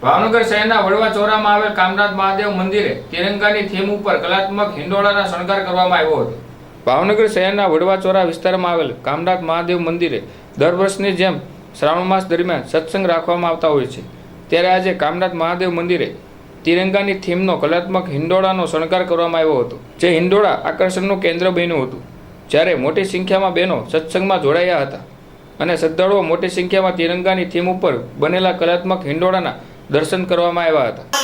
ભાવનગર શહેરના વડવા ચોરામાં આવેલ કામનાથ મહાદેવ મંદિરે તિરંગાની થીમ ઉપર કલાત્મક હિંડોળાના શણગાર કરવામાં આવ્યો હતો। ભાવનગર શહેરના વડવા ચોરા વિસ્તારમાં આવેલ કામનાથ મહાદેવ મંદિરે દર વર્ષની જેમ શ્રાવણ માસ દરમિયાન સત્સંગ રાખવામાં આવતા હોય છે, ત્યારે આજે કામનાથ મહાદેવ મંદિરે તિરંગાની થીમનો કલાત્મક હિંડોળાનો શણગાર કરવામાં આવ્યો હતો, જે હિંડોળા આકર્ષણનું કેન્દ્ર બન્યું હતું। જ્યારે મોટી સંખ્યામાં બહેનો સત્સંગમાં જોડાયા હતા અને શ્રદ્ધાળુઓ મોટી સંખ્યામાં તિરંગાની થીમ ઉપર બનેલા કલાત્મક હિંડોળાના દર્શન કરવામાં આવ્યા હતા।